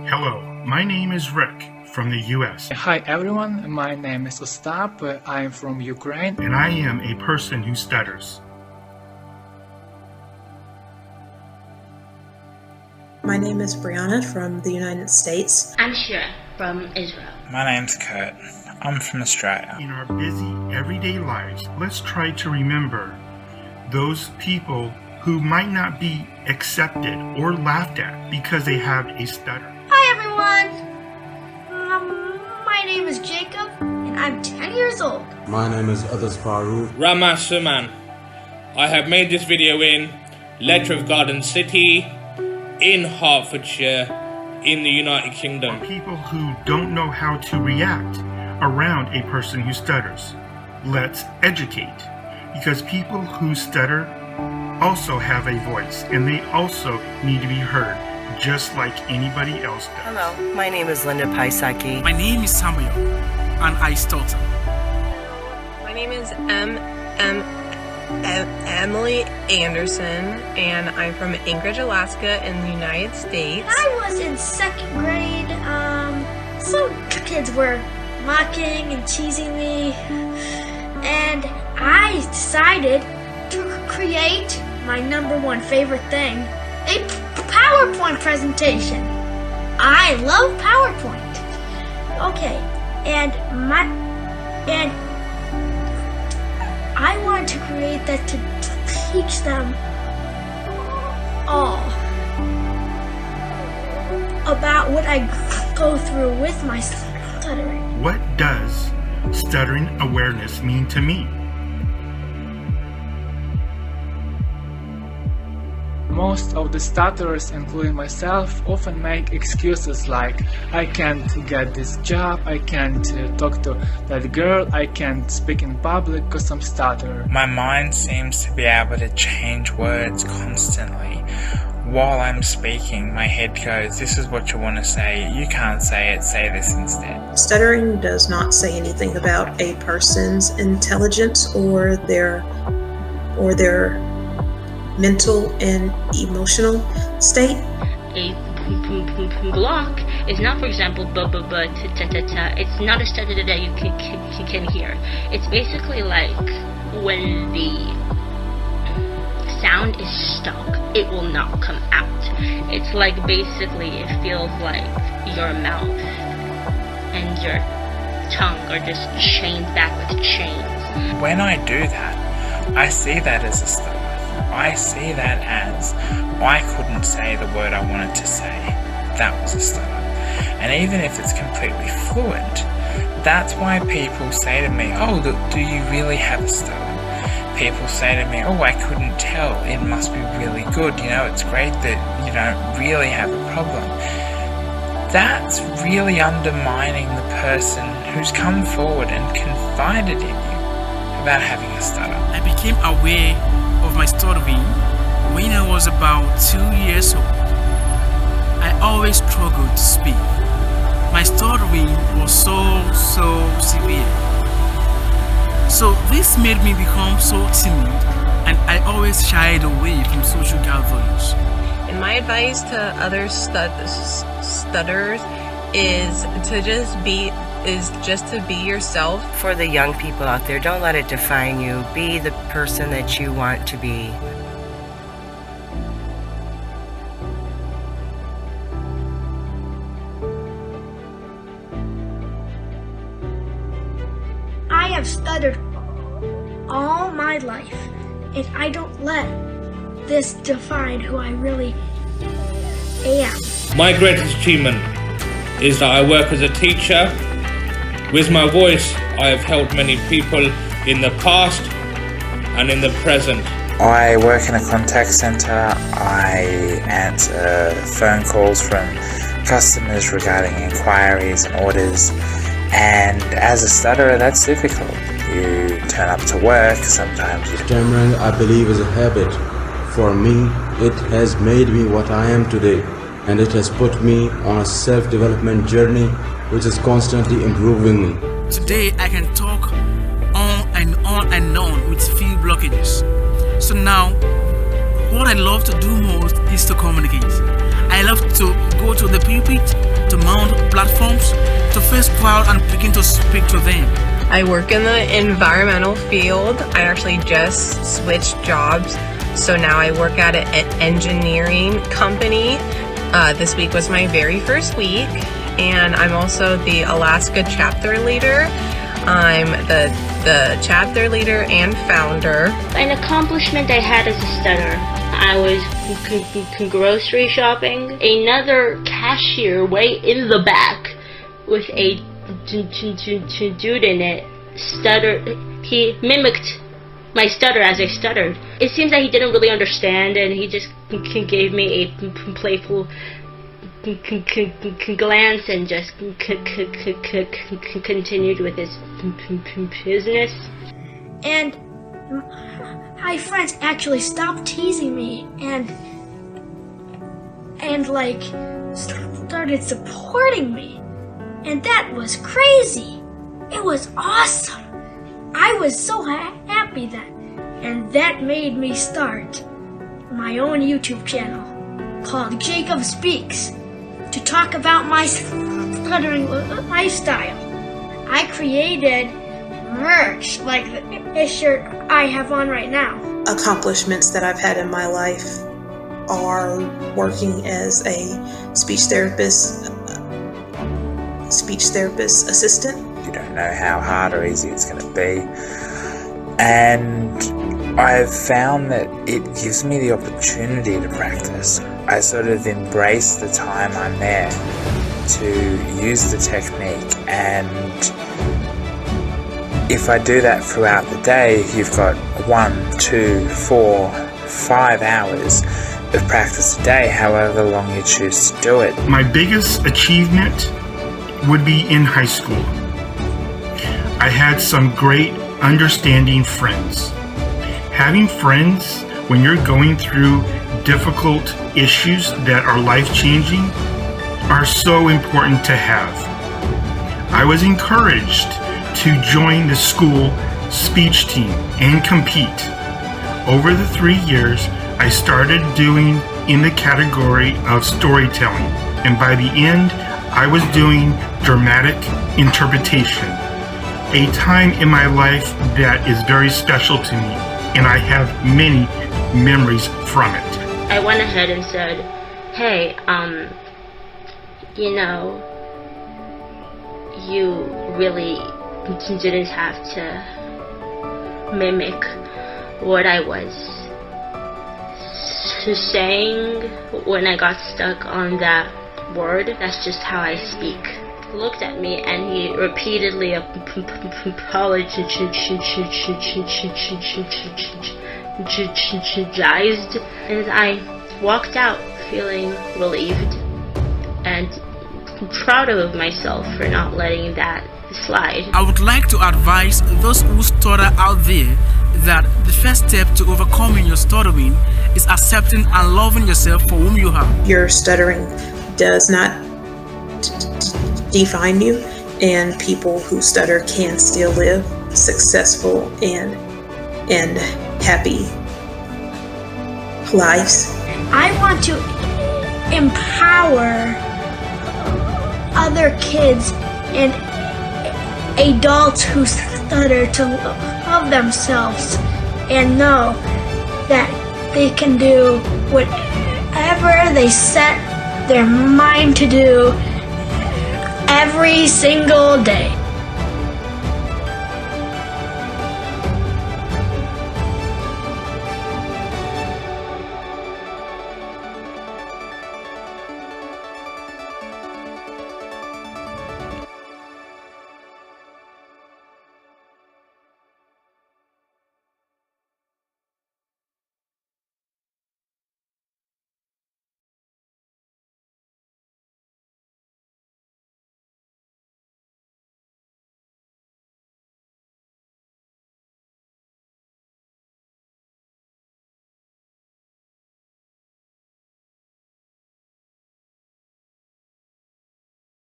Hello, my name is Rick from the US. Hi everyone, my name is Ostap, I am from Ukraine. And I am a person who stutters. My name is Brianna from the United States. I'm Shira from Israel. My name's Kurt. I'm from Australia. In our busy, everyday lives, let's try to remember those people who might not be accepted or laughed at because they have a stutter. Hi everyone! My name is Jacob and I'm 10 years old. My name is Adas Farouk. Rama Suman. I have made this video in Letchworth Garden City, in Hertfordshire, in the United Kingdom. People who don't know how to react around a person who stutters. Let's educate, because people who stutter also have a voice and they also need to be heard just like anybody else does. Hello, my name is Linda Paisaki. My name is Samuel and I stutter. My name is Emily Anderson and I'm from Anchorage, Alaska in the United States. I was in 2nd grade. Some kids were mocking and teasing me, and I decided to create my #1 favorite thing, a PowerPoint presentation. I love PowerPoint. Okay, and I wanted to create that to teach them all about what I go through with my stuttering. What does stuttering awareness mean to me? Most of the stutterers, including myself, often make excuses like, I can't get this job, I can't talk to that girl, I can't speak in public because I'm stutter. My mind seems to be able to change words constantly. While I'm speaking, my head goes, this is what you want to say, you can't say it, say this instead. Stuttering does not say anything about a person's intelligence or their mental and emotional state. A block is not, for example, ta-ta-ta. It's not a stutter that you can hear. It's basically like when the sound is stuck, it will not come out. It's like basically it feels like your mouth and your tongue are just chained back with chains. When I do that, I see that as a stutter. I see that as I couldn't say the word I wanted to say. That was a stutter. And even if it's completely fluent, that's why people say to me, oh, do you really have a stutter? People say to me, oh, I couldn't tell, it must be really good, it's great that you don't really have a problem. That's really undermining the person who's come forward and confided in you about having a stutter. I became aware of my stuttering when I was about 2 years old. I always struggled to speak. My stuttering was so severe. So this made me become so timid, and I always shied away from social gatherings. And my advice to other stutterers is just to be yourself. For the young people out there, don't let it define you. Be the person that you want to be. I have stuttered all my life, and I don't let this define who I really am. My greatest achievement is that I work as a teacher. With my voice, I have helped many people in the past and in the present. I work in a contact center. I answer phone calls from customers regarding inquiries and orders. And as a stutterer, that's difficult. You turn up to work, sometimes you... Stammering, I believe, is a habit. For me, it has made me what I am today, and it has put me on a self-development journey which is constantly improving me. Today I can talk on and on with few blockages. So now, what I love to do most is to communicate. I I love to go to the pulpit, to mount platforms, to face crowd and begin to speak to them. I work in the environmental field. I actually just switched jobs, so now I work at an engineering company. This week was my very first week, and I'm also the Alaska chapter leader. I'm the chapter leader and founder. An accomplishment I had as a stutter. I was grocery shopping. Another cashier way in the back with a dude in it stuttered. He mimicked my stutter as I stuttered. It seems that he didn't really understand, and he just gave me a playful glance and just continued with his business. And my friends actually stopped teasing me and like started supporting me. And that was crazy. It was awesome. I was so happy then. And that made me start my own YouTube channel called Jacob Speaks to talk about my stuttering lifestyle. I created merch like this shirt I have on right now. Accomplishments that I've had in my life are working as a speech therapist assistant. You don't know how hard or easy it's going to be. And I've found that it gives me the opportunity to practice. I sort of embrace the time I'm there to use the technique, and if I do that throughout the day, you've got 1, 2, 4, 5 hours of practice a day, however long you choose to do it. My biggest achievement would be in high school. I had some great understanding friends. Having friends when you're going through difficult issues that are life-changing are so important to have. I was encouraged to join the school speech team and compete. Over the 3 years, I started doing in the category of storytelling, and by the end, I was doing dramatic interpretation, a time in my life that is very special to me, and I have many memories from it. I went ahead and said, hey, you really didn't have to mimic what I was saying when I got stuck on that word. That's just how I speak. He looked at me and he repeatedly apologized, and I walked out feeling relieved and proud of myself for not letting that slide. I would like to advise those who stutter out there that the first step to overcoming your stuttering is accepting and loving yourself for whom you are. Your stuttering does not define you, and people who stutter can still live successful and happy lives. I want to empower other kids and adults who stutter to love themselves and know that they can do whatever they set their mind to do every single day.